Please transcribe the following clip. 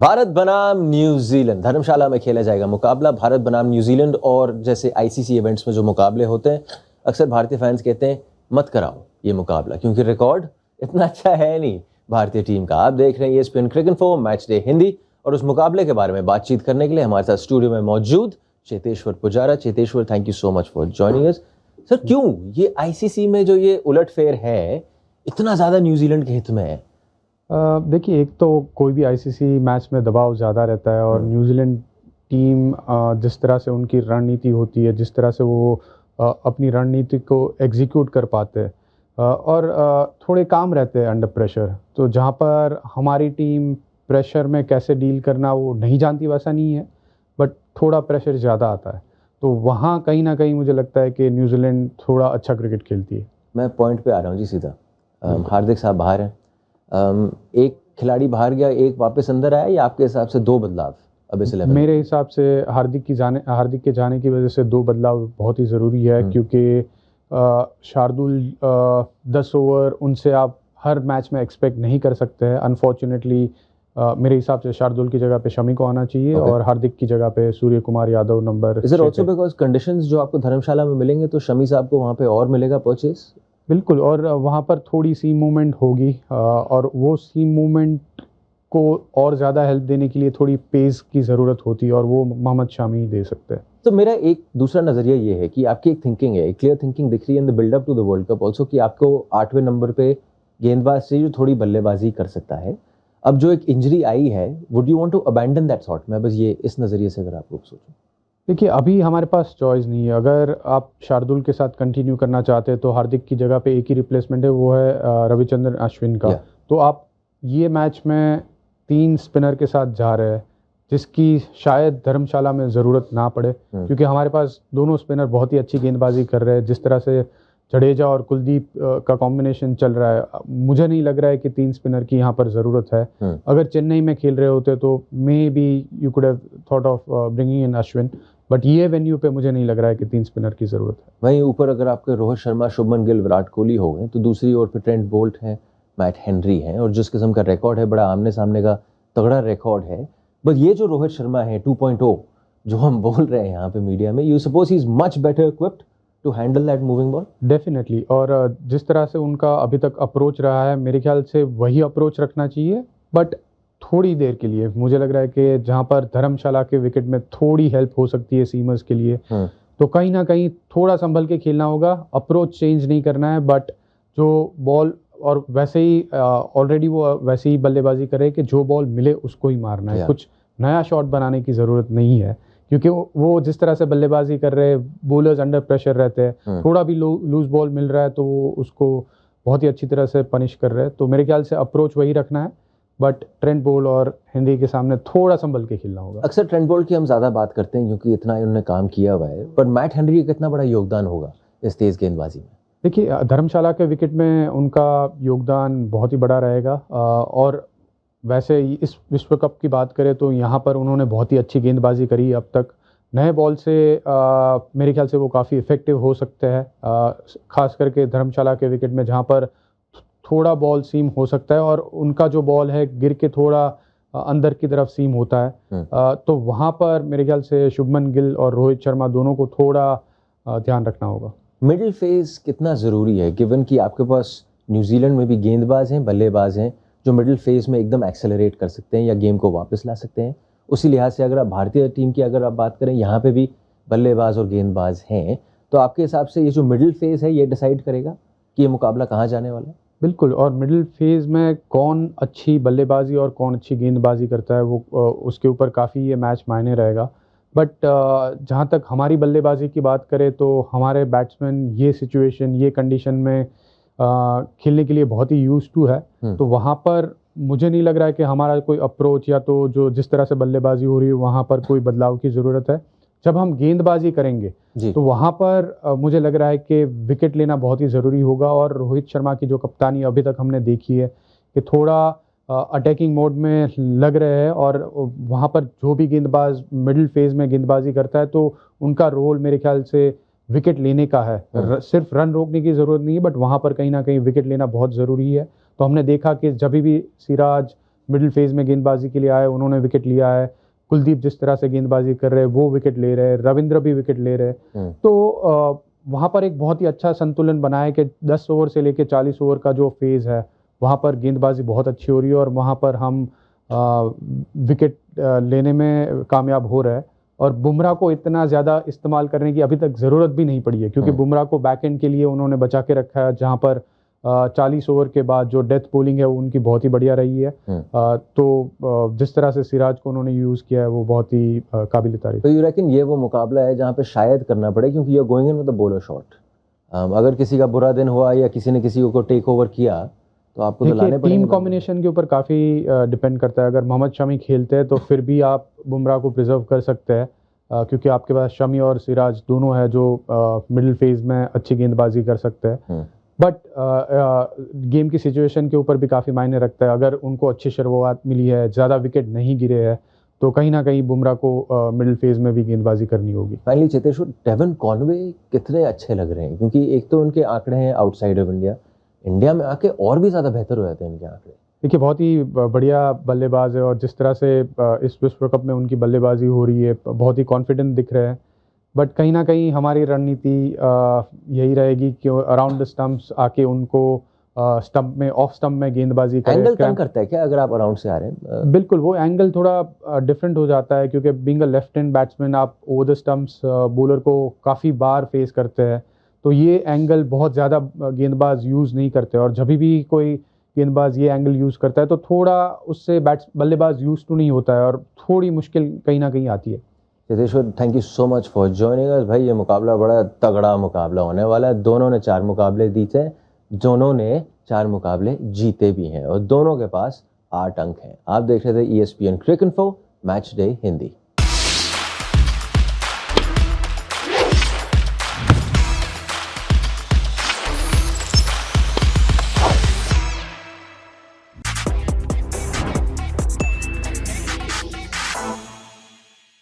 भारत बनाम न्यूजीलैंड धर्मशाला में खेला जाएगा मुकाबला। भारत बनाम न्यूजीलैंड। और जैसे आईसीसी इवेंट्स में जो मुकाबले होते हैं, अक्सर भारतीय फैंस कहते हैं मत कराओ ये मुकाबला, क्योंकि रिकॉर्ड इतना अच्छा है नहीं भारतीय टीम का। आप देख रहे हैं ESPN क्रिक-इन्फो मैच डे हिंदी, और उस मुकाबले के बारे में बातचीत करने के लिए हमारे साथ स्टूडियो में मौजूद Cheteshwar Pujara. Cheteshwar, thank you so much for joining us. Sir, क्यों ये आईसीसी में जो ये उलटफेर है इतना ज्यादा न्यूजीलैंड के हित में है? देखिए, एक तो कोई भी आईसीसी मैच में दबाव ज़्यादा रहता है और न्यूजीलैंड टीम जिस तरह से उनकी रणनीति होती है, जिस तरह से वो अपनी रणनीति को एग्जीक्यूट कर पाते हैं और थोड़े काम रहते हैं अंडर प्रेशर। तो जहाँ पर हमारी टीम प्रेशर में कैसे डील करना वो नहीं जानती, वैसा नहीं है, बट थोड़ा प्रेशर ज़्यादा आता है। तो वहाँ कहीं ना कहीं मुझे लगता है कि न्यूजीलैंड थोड़ा अच्छा क्रिकेट खेलती है। मैं पॉइंट पे आ रहा हूँ जी सीधा। हार्दिक साहब बाहर हैं, एक खिलाड़ी बाहर गया, एक वापस अंदर आया, या आपके हिसाब से दो बदलाव अब इस 11 में? मेरे हिसाब से हार्दिक के जाने की वजह से दो बदलाव बहुत ही ज़रूरी है, क्योंकि शार्दुल 10 ओवर उनसे आप हर मैच में एक्सपेक्ट नहीं कर सकते हैं। अनफॉर्चुनेटली मेरे हिसाब से शार्दुल की जगह पे शमी को आना चाहिए और हार्दिक की जगह पे Surya Kumar Yadav number. Is it also because conditions जो आपको धर्मशाला में मिलेंगे तो शमी साहब को वहाँ पे और मिलेगा परचेस? बिल्कुल, और वहाँ पर थोड़ी सीम मूवमेंट होगी और वो सीम मूवमेंट को और ज़्यादा हेल्प देने के लिए थोड़ी पेस की ज़रूरत होती है और वो मोहम्मद शामी ही दे सकते हैं। तो मेरा एक दूसरा नज़रिया ये है कि आपकी एक थिंकिंग है, एक क्लियर थिंकिंग दिख रही है in the buildup to the world cup also, कि आपको 8वें नंबर पे गेंदबाज चाहिए जो थोड़ी बल्लेबाजी कर सकता है। अब जो एक इंजरी आई है, would you want to abandon that thought? मैं बस ये इस नज़रिए से अगर आपको सोचूं। देखिए, अभी हमारे पास चॉइस नहीं है। अगर आप शार्दुल के साथ कंटिन्यू करना चाहते हैं तो हार्दिक की जगह पे एक ही रिप्लेसमेंट है, वो है रविचंद्रन अश्विन का। तो आप ये मैच में 3 स्पिनर के साथ जा रहे हैं, जिसकी शायद धर्मशाला में ज़रूरत ना पड़े, क्योंकि हमारे पास दोनों स्पिनर बहुत ही अच्छी गेंदबाजी कर रहे हैं। जिस तरह से जडेजा और कुलदीप का कॉम्बिनेशन चल रहा है, मुझे नहीं लग रहा है कि 3 स्पिनर की यहाँ पर ज़रूरत है। अगर चेन्नई में खेल रहे होते तो may be you could have thought of bringing in Ashwin, but ये वेन्यू पे मुझे नहीं लग रहा है कि 3 स्पिनर की ज़रूरत है। वहीं ऊपर अगर आपके रोहित शर्मा, शुभमन गिल, विराट कोहली हो गए, तो दूसरी ओर पे ट्रेंट बोल्ट हैं, मैट हेनरी हैं, और जिस किस्म का रिकॉर्ड है, बड़ा आमने सामने का तगड़ा रिकॉर्ड है। बट ये जो रोहित शर्मा है 2.0 जो हम बोल रहे हैं यहाँ पे मीडिया में, you suppose he is much better equipped to handle that moving ball? Definitely, और जिस तरह से उनका अभी तक अप्रोच रहा है, मेरे ख्याल से वही अप्रोच रखना चाहिए, बट थोड़ी देर के लिए। मुझे लग रहा है कि जहाँ पर धर्मशाला के विकेट में थोड़ी हेल्प हो सकती है सीमर्स के लिए, तो कहीं ना कहीं थोड़ा संभल के खेलना होगा। अप्रोच चेंज नहीं करना है, बट जो बॉल, और वैसे ही ऑलरेडी वो वैसे ही बल्लेबाजी करे कि जो बॉल मिले उसको ही मारना है। कुछ नया शॉट बनाने की ज़रूरत नहीं है, क्योंकि वो जिस तरह से बल्लेबाजी कर रहे हैं, बॉलर्स अंडर प्रेशर रहते हैं, थोड़ा भी लूज बॉल मिल रहा है तो वो उसको बहुत ही अच्छी तरह से पनिश कर रहे हैं। तो मेरे ख्याल से अप्रोच वही रखना है, बट ट्रेंट बोल्ट और हिंदी के सामने थोड़ा संभल के खेलना होगा। अक्सर ट्रेंट बोल्ट की हम ज़्यादा बात करते हैं क्योंकि इतना इन्होंने काम किया हुआ है, पर मैट हेनरी का कितना बड़ा योगदान होगा इस तेज़ गेंदबाजी में? देखिए, धर्मशाला के विकेट में उनका योगदान बहुत ही बड़ा रहेगा, और वैसे इस विश्व कप की बात करें तो यहाँ पर उन्होंने बहुत ही अच्छी गेंदबाजी करी अब तक। नए बॉल से मेरे ख्याल से वो काफ़ी इफ़ेक्टिव हो सकते हैं, ख़ास करके धर्मशाला के विकेट में, जहाँ पर थोड़ा बॉल सीम हो सकता है और उनका जो बॉल है गिर के थोड़ा अंदर की तरफ सीम होता है। तो वहाँ पर मेरे ख्याल से शुभमन गिल और रोहित शर्मा दोनों को थोड़ा ध्यान रखना होगा। मिडिल फेज कितना ज़रूरी है, गिवन कि आपके पास न्यूजीलैंड में भी गेंदबाज हैं, बल्लेबाज हैं जो मिडिल फेज में एकदम एक्सेलरेट कर सकते हैं या गेम को वापस ला सकते हैं? उसी लिहाज से अगर आप भारतीय टीम की अगर आप बात करें, यहाँ पे भी बल्लेबाज और गेंदबाज हैं, तो आपके हिसाब से ये जो मिडिल फेज है ये डिसाइड करेगा कि ये मुकाबला कहाँ जाने वाला है? बिल्कुल, और मिडिल फेज़ में कौन अच्छी बल्लेबाजी और कौन अच्छी गेंदबाजी करता है, वो उसके ऊपर काफ़ी ये मैच मायने रहेगा। बट जहाँ तक हमारी बल्लेबाजी की बात करें तो हमारे बैट्समैन ये सिचुएशन, ये कंडीशन में खेलने के लिए बहुत ही यूज्ड टू है। तो वहाँ पर मुझे नहीं लग रहा है कि हमारा कोई अप्रोच या तो जो जिस तरह से बल्लेबाजी हो रही है वहाँ पर कोई बदलाव की ज़रूरत है। जब हम गेंदबाजी करेंगे तो वहाँ पर मुझे लग रहा है कि विकेट लेना बहुत ही ज़रूरी होगा, और रोहित शर्मा की जो कप्तानी अभी तक हमने देखी है कि थोड़ा अटैकिंग मोड में लग रहे हैं, और वहाँ पर जो भी गेंदबाज मिडिल फेज में गेंदबाजी करता है तो उनका रोल मेरे ख्याल से विकेट लेने का है। सिर्फ रन रोकने की ज़रूरत नहीं है, बट वहाँ पर कहीं ना कहीं विकेट लेना बहुत ज़रूरी है। तो हमने देखा कि जब भी सिराज मिडिल फेज में गेंदबाजी के लिए आए, उन्होंने विकेट लिया है। कुलदीप जिस तरह से गेंदबाजी कर रहे हैं वो विकेट ले रहे हैं, रविंद्र भी विकेट ले रहे हैं। तो वहाँ पर एक बहुत ही अच्छा संतुलन बना है कि 10 ओवर से लेकर 40 ओवर का जो फेज़ है वहाँ पर गेंदबाजी बहुत अच्छी हो रही है और वहाँ पर हम विकेट लेने में कामयाब हो रहे हैं। और बुमराह को इतना ज़्यादा इस्तेमाल करने की अभी तक ज़रूरत भी नहीं पड़ी है, क्योंकि बुमराह को बैकएंड के लिए उन्होंने बचा के रखा है, जहाँ पर 40 ओवर के बाद जो डेथ बॉलिंग है वो उनकी बहुत ही बढ़िया रही है। तो जिस तरह से सिराज को उन्होंने यूज़ किया है वो बहुत ही काबिल तारीफ। तो यू रेकन ये वो मुकाबला है जहाँ पे शायद करना पड़े, क्योंकि you are going in with the bowler shot. अगर किसी का बुरा दिन हुआ या किसी ने किसी को टेक ओवर किया तो आपको तो लाने पड़ेंगे। टीम कॉम्बिनेशन के ऊपर काफ़ी डिपेंड करता है। अगर मोहम्मद शमी खेलते हैं तो फिर भी आप बुमराह को प्रिजर्व कर सकते हैं, क्योंकि आपके पास शमी और सिराज दोनों है जो मिडिल फेज में अच्छी गेंदबाजी कर सकते हैं। बट गेम की सिचुएशन के ऊपर भी काफ़ी मायने रखता है। अगर उनको अच्छी शुरुआत मिली है, ज़्यादा विकेट नहीं गिरे हैं, तो कहीं ना कहीं बुमराह को मिडिल फेज में भी गेंदबाजी करनी होगी। फाइनली चेतेश्वर, डेवन कॉनवे कितने अच्छे लग रहे हैं, क्योंकि एक तो उनके आंकड़े हैं आउटसाइड ऑफ इंडिया, इंडिया में आके और भी ज़्यादा बेहतर हो जाते हैं इनके आंकड़े। देखिए बहुत ही बढ़िया बल्लेबाज है और जिस तरह से इस विश्व कप में उनकी बल्लेबाजी हो रही है बहुत ही कॉन्फिडेंट दिख रहे हैं। बट कहीं ना कहीं हमारी रणनीति यही रहेगी कि अराउंड द स्टंप्स आके उनको स्टंप में ऑफ स्टंप में गेंदबाजी करें। एंगल तंग करता है क्या अगर आप अराउंड से आ रहे हैं? बिल्कुल, वो एंगल थोड़ा डिफरेंट हो जाता है, क्योंकि being a left hand batsman आप ओवर द स्टंप्स बॉलर को काफ़ी बार फेस करते हैं, तो ये एंगल बहुत ज़्यादा गेंदबाज यूज़ नहीं करते। और जब भी कोई गेंदबाज ये एंगल यूज़ करता है तो थोड़ा उससे बल्लेबाज यूज टू नहीं होता है और थोड़ी मुश्किल कहीं ना कहीं आती है। Cheteshwar, thank you so much for joining us. भाई ये मुकाबला बड़ा तगड़ा मुकाबला होने वाला है। दोनों ने 4 मुकाबले जीते, दोनों ने 4 मुकाबले जीते भी हैं और दोनों के पास 8 अंक हैं। आप देख रहे थे ESPN क्रिक इन्फो मैच डे हिंदी।